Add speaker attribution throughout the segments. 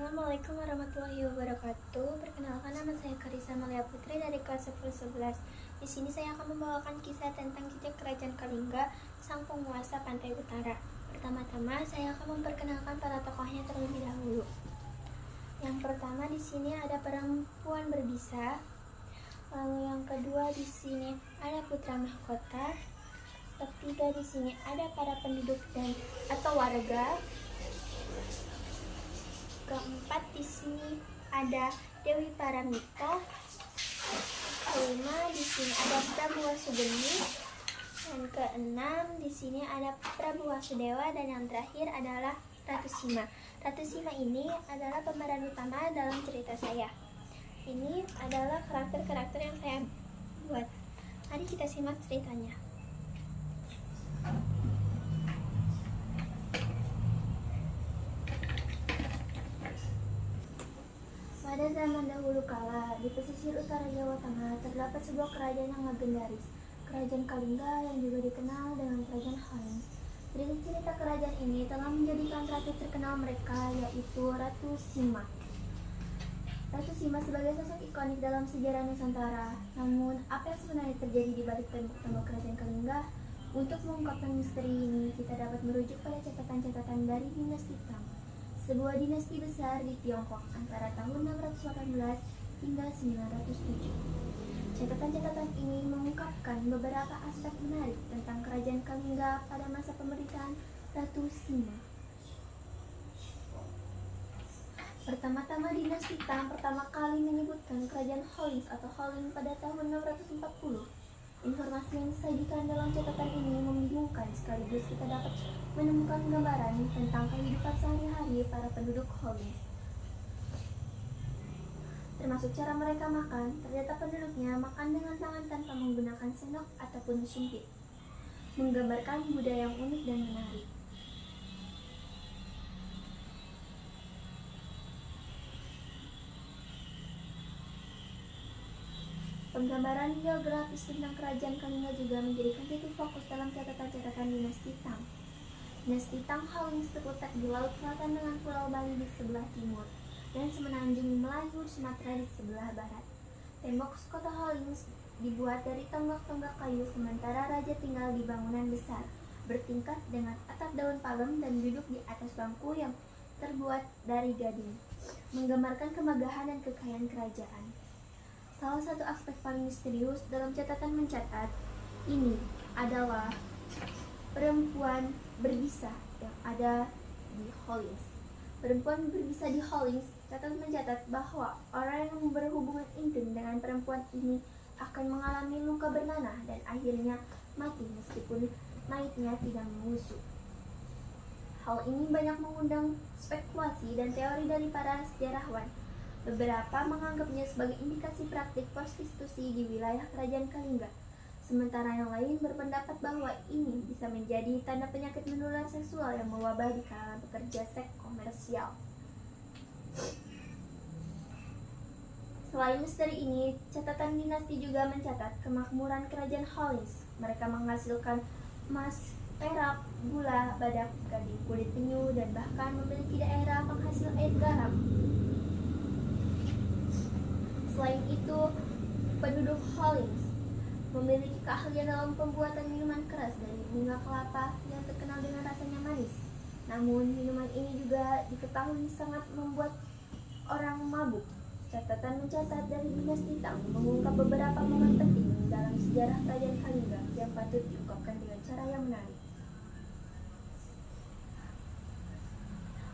Speaker 1: Assalamualaikum warahmatullahi wabarakatuh. Perkenalkan, nama saya Karisa Malia Putri dari kelas 11. Di sini saya akan membawakan kisah tentang jejak Kerajaan Kalingga, sang penguasa pantai utara. Pertama-tama saya akan memperkenalkan para tokohnya terlebih dahulu. Yang pertama di sini ada perempuan berbisa. Lalu yang kedua di sini ada putra mahkota. Ketiga di sini ada para penduduk atau warga. Keempat di sini ada Dewi Paramita. Kelima di sini ada Prabu Wasugeni. Dan keenam di sini ada Prabu Wasudewa, dan yang terakhir adalah Ratu Sima. Ratu Sima ini adalah pemeran utama dalam cerita saya. Ini adalah karakter-karakter yang saya buat. Mari kita simak ceritanya. Pada zaman dahulu kala, di pesisir utara Jawa Tengah terdapat sebuah kerajaan yang legendaris, Kerajaan Kalingga yang juga dikenal dengan Kerajaan Halings. Cerita-cerita kerajaan ini telah menjadikan ratu terkenal mereka, yaitu Ratu Sima. Ratu Sima sebagai sosok ikonik dalam sejarah Nusantara. Namun, apa yang sebenarnya terjadi di balik tembok Kerajaan Kalingga? Untuk mengungkapkan misteri ini, kita dapat merujuk pada catatan-catatan dari dinasti Tang, sebuah dinasti besar di Tiongkok antara tahun 618 hingga 907. Catatan-catatan ini mengungkapkan beberapa aspek menarik tentang Kerajaan Kalingga pada masa pemerintahan Ratu Sima. Pertama-tama, dinasti Tang pertama kali menyebutkan Kerajaan Halings atau Haling pada tahun 640. Informasi yang disajikan dalam catatan ini membingungkan, sekaligus kita dapat menemukan gambaran tentang kehidupan sehari-hari para penduduk Halings, termasuk cara mereka makan. Ternyata penduduknya makan dengan tangan tanpa menggunakan sendok ataupun sumpit, menggambarkan budaya yang unik dan menarik. Penggambaran geografis tentang Kerajaan Kalingga juga menjadikan titik fokus dalam catatan-catatan dinasti Tang. Dinasti Tang Halings terletak di laut selatan dengan Pulau Bali di sebelah timur dan semenanjung Melayu Sumatera di sebelah barat. Tembok kota Halings dibuat dari tonggak-tonggak kayu, sementara raja tinggal di bangunan besar bertingkat dengan atap daun palem dan duduk di atas bangku yang terbuat dari gading, menggambarkan kemegahan dan kekayaan kerajaan. Salah satu aspek paling misterius dalam catatan mencatat ini adalah perempuan berbisa yang ada di Halings. Perempuan berbisa di Halings, catatan mencatat bahwa orang yang berhubungan intim dengan perempuan ini akan mengalami luka bernanah dan akhirnya mati meskipun mayatnya tidak membusuk. Hal ini banyak mengundang spekulasi dan teori dari para sejarawan. Beberapa menganggapnya sebagai indikasi praktik prostitusi di wilayah Kerajaan Kalingga, sementara yang lain berpendapat bahwa ini bisa menjadi tanda penyakit menular seksual yang mewabah di kalangan pekerja seks komersial. Selain misteri ini, catatan dinasti juga mencatat kemakmuran Kerajaan Halings. Mereka menghasilkan emas, perak, gula, badak, gading kulit penyu, dan bahkan memiliki daerah penghasil air garam. Selain itu, penduduk Halings memiliki keahlian dalam pembuatan minuman keras dari bunga kelapa yang terkenal dengan rasanya manis. Namun, minuman ini juga diketahui sangat membuat orang mabuk. Catatan mencatat dari dinasti Tang mengungkap beberapa momen penting dalam sejarah Kerajaan Kalingga yang patut diungkapkan dengan cara yang menarik.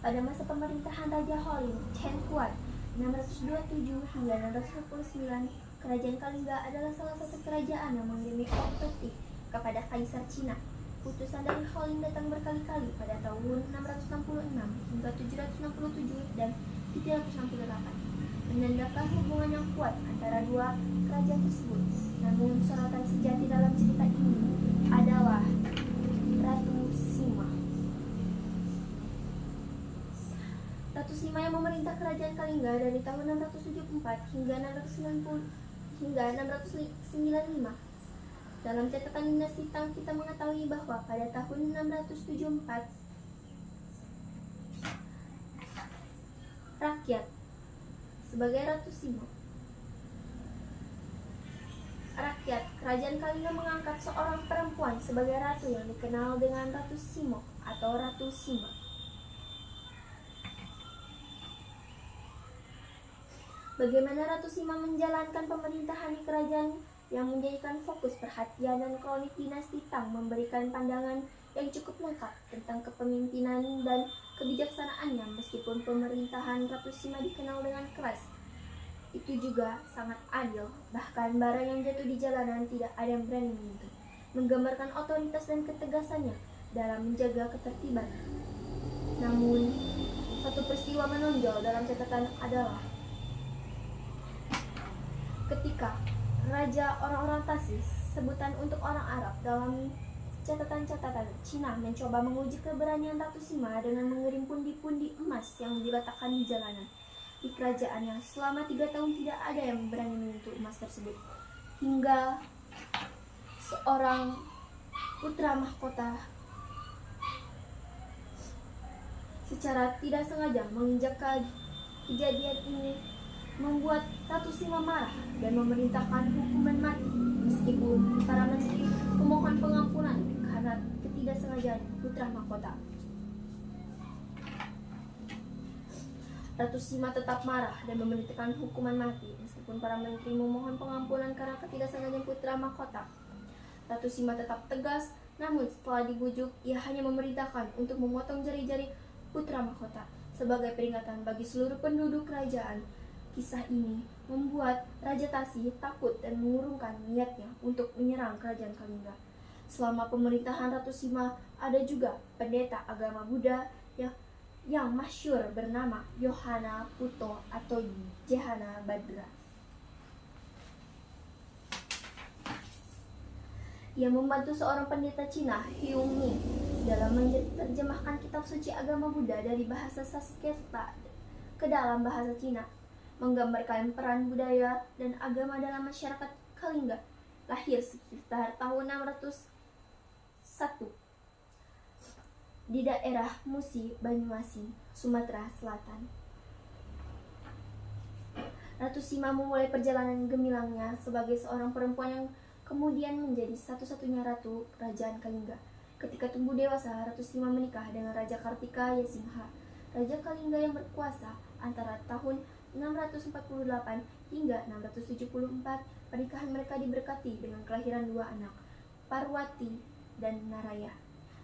Speaker 1: Pada masa pemerintahan Raja Haling, Chen Huan 627 hingga 649, Kerajaan Kalingga adalah salah satu kerajaan yang mengirim kompeti kepada Kaisar Cina. Utusan dari Haling datang berkali-kali pada tahun 666 hingga 767 dan 768, menandakan hubungan yang kuat antara dua kerajaan tersebut. Namun, sorotan sejati dalam cerita ini adalah Ratu Sima. Ratu Sima yang memerintah Kerajaan Kalingga dari tahun 674 hingga 695. Dalam catatan dinasti Tang kita mengetahui bahwa pada tahun 674 rakyat sebagai Ratu Sima. Rakyat Kerajaan Kalinga mengangkat seorang perempuan sebagai ratu yang dikenal dengan Ratu Simo atau Ratu Sima. Bagaimana Ratu Sima menjalankan pemerintahan di kerajaan yang menjadikan fokus perhatian dan kronik dinasti Tang memberikan pandangan yang cukup lengkap tentang kepemimpinan dan kebijaksanaannya. Meskipun pemerintahan Ratu Sima dikenal dengan keras, itu juga sangat adil. Bahkan barang yang jatuh di jalanan tidak ada yang berani menyentuh, menggambarkan otoritas dan ketegasannya dalam menjaga ketertiban. Namun, satu peristiwa menonjol dalam catatan adalah ketika Raja orang-orang Tasis, sebutan untuk orang Arab dalam catatan-catatan Cina, mencoba menguji keberanian Ratu Sima dengan mengirim pundi-pundi emas yang diletakkan di jalanan di kerajaannya. Selama 3 tahun tidak ada yang berani menyentuh emas tersebut, hingga seorang putra mahkota secara tidak sengaja menginjak kejadian ini, membuat Ratu Sima marah dan memerintahkan hukuman mati, meskipun para menteri memohon pengampunan karena ketidaksengajaan putra mahkota. Ratu Sima tetap marah dan memerintahkan hukuman mati, meskipun para menteri memohon pengampunan karena ketidaksengajaan putra mahkota. Ratu Sima tetap tegas, namun setelah dibujuk, ia hanya memerintahkan untuk memotong jari-jari putra mahkota sebagai peringatan bagi seluruh penduduk kerajaan. Kisah ini membuat Raja Tasih takut dan mengurungkan niatnya untuk menyerang kerajaan Kalinga. Selama pemerintahan Ratu Sima, ada juga pendeta agama Buddha yang masyhur bernama Yohana Puto atau Jehana Badra. Ia membantu seorang pendeta Cina, Hyung Mi, dalam menerjemahkan kitab suci agama Buddha dari bahasa Sanskerta ke dalam bahasa Cina, menggambarkan peran budaya dan agama dalam masyarakat Kalinga. Lahir sekitar tahun 601 di daerah Musi, Banyuasin, Sumatera Selatan. Ratu Sima memulai perjalanan gemilangnya sebagai seorang perempuan yang kemudian menjadi satu-satunya ratu kerajaan Kalinga. Ketika tumbuh dewasa, Ratu Sima menikah dengan Raja Kartika Yasingha, Raja Kalinga yang berkuasa antara tahun 648 hingga 674. Pernikahan mereka diberkati dengan kelahiran 2 anak, Parwati dan Naraya.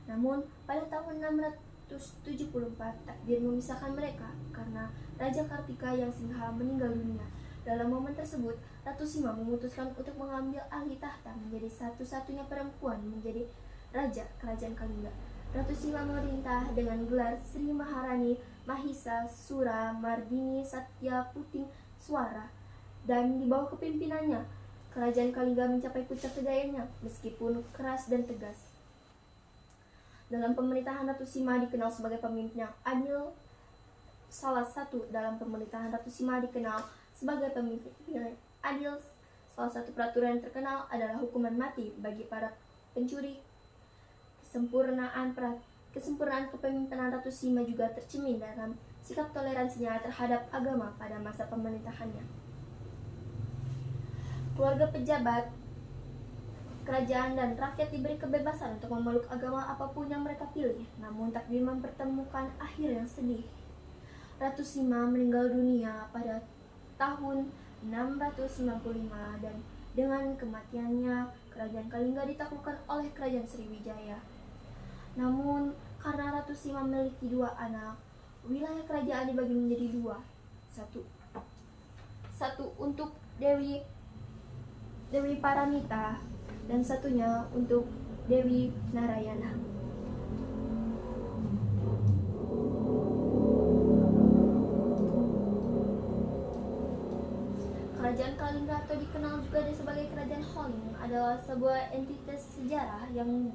Speaker 1: Namun, pada tahun 674, takdir memisahkan mereka karena Raja Kartika Yasingha meninggal dunia. Dalam momen tersebut, Ratu Sima memutuskan untuk mengambil alih tahta menjadi satu-satunya perempuan menjadi raja kerajaan Kalinga. Ratu Sima memerintah dengan gelar Sri Maharani Mahisa Sura Mardini Satya Puting Swara, dan di bawah kepemimpinannya, kerajaan Kalinga mencapai puncak kejayaannya meskipun keras dan tegas. Dalam pemerintahan Ratu Sima dikenal sebagai pemimpin yang adil. Salah satu dalam pemerintahan Ratu Sima dikenal sebagai pemimpin yang adil. Salah satu peraturan yang terkenal adalah hukuman mati bagi para pencuri. Kesempurnaan kepemimpinan Ratu Sima juga tercermin dalam sikap toleransinya terhadap agama pada masa pemerintahannya. Keluarga pejabat kerajaan dan rakyat diberi kebebasan untuk memeluk agama apapun yang mereka pilih. Namun takdir mempertemukan akhir yang sedih. Ratu Sima meninggal dunia pada tahun 695 dan dengan kematiannya kerajaan Kalinga ditaklukkan oleh kerajaan Sriwijaya. Namun karena Ratu Sima memiliki 2 anak, wilayah kerajaan dibagi menjadi 2. Satu untuk Dewi Paramita dan satunya untuk Dewi Narayana. Kerajaan Kalinga atau dikenal juga sebagai Kerajaan Holing adalah sebuah entitas sejarah yang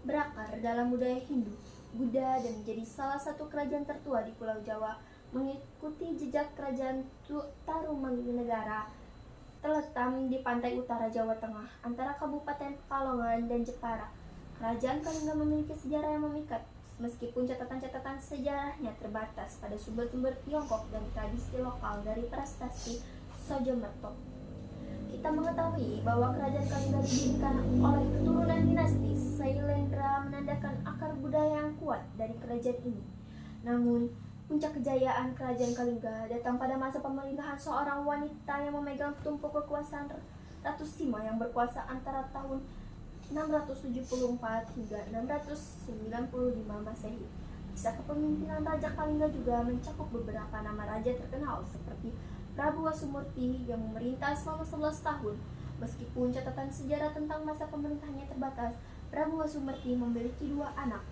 Speaker 1: berakar dalam budaya Hindu, Buddha, dan menjadi salah satu kerajaan tertua di Pulau Jawa, mengikuti jejak Kerajaan Tarumanegara terletak di pantai utara Jawa Tengah antara Kabupaten Pekalongan dan Jepara. Kerajaan Kalinga memiliki sejarah yang memikat. Meskipun catatan-catatan sejarahnya terbatas pada sumber-sumber Tiongkok dan tradisi lokal dari prestasi Sojomerto, kita mengetahui bahwa kerajaan Kalingga didirikan oleh keturunan dinasti Sailendra menandakan akar budaya yang kuat dari kerajaan ini. Namun, puncak kejayaan kerajaan Kalingga datang pada masa pemerintahan seorang wanita yang memegang tumpuk kekuasaan Ratu Sima yang berkuasa antara tahun 674 hingga 695 Masehi. Kisah kepemimpinan Raja Kalingga juga mencakup beberapa nama raja terkenal seperti Prabu Wasumurti yang memerintah selama 11 tahun. Meskipun catatan sejarah tentang masa pemerintahannya terbatas, Prabu Wasumurti memiliki 2 anak,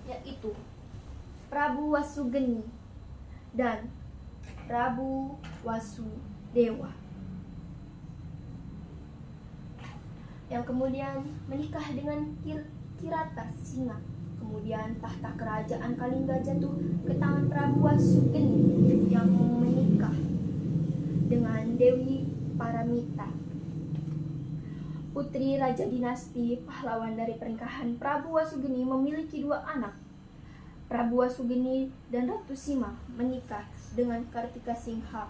Speaker 1: yaitu Prabu Wasugeni dan Prabu Wasudewa, yang kemudian menikah dengan Kirata Singa. Kemudian tahta kerajaan Kalingga jatuh ke tangan Prabu Wasugeni yang menikah dengan Dewi Paramita, putri raja dinasti pahlawan. Dari pernikahan Prabu Wasugeni memiliki 2 anak. Prabu Wasugeni dan Ratu Sima menikah dengan Kartika Singha.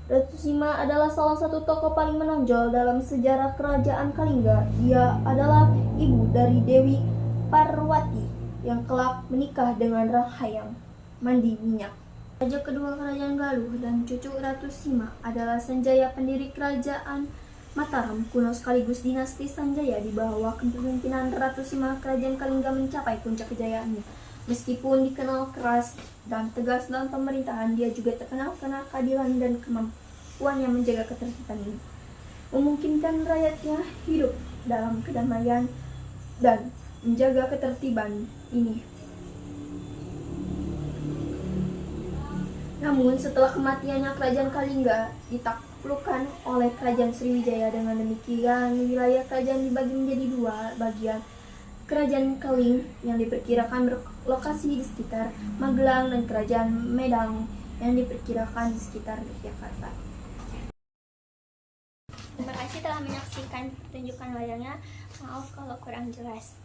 Speaker 1: Ratu Sima adalah salah satu tokoh paling menonjol dalam sejarah kerajaan Kalingga. Dia adalah ibu dari Dewi Parwati yang kelak menikah dengan Ranghayang Mandi Minyak. Raja kedua kerajaan Galuh dan cucu Ratu Sima adalah Sanjaya, pendiri kerajaan Mataram kuno sekaligus dinasti Sanjaya. Di bawah kepemimpinan Ratu Sima, kerajaan Kalingga mencapai puncak kejayaannya. Meskipun dikenal keras dan tegas dalam pemerintahan, dia juga terkenal karena keadilan dan kemampuannya menjaga ketertiban ini, memungkinkan rakyatnya hidup dalam kedamaian dan menjaga ketertiban ini. Namun setelah kematiannya, kerajaan Kalingga ditaklukkan oleh kerajaan Sriwijaya. Dengan demikian, wilayah kerajaan dibagi menjadi 2 bagian. Kerajaan Kaling yang diperkirakan berlokasi di sekitar Magelang dan Kerajaan Medang yang diperkirakan di sekitar Yogyakarta. Terima kasih telah menyaksikan pertunjukan wayangnya. Maaf kalau kurang jelas.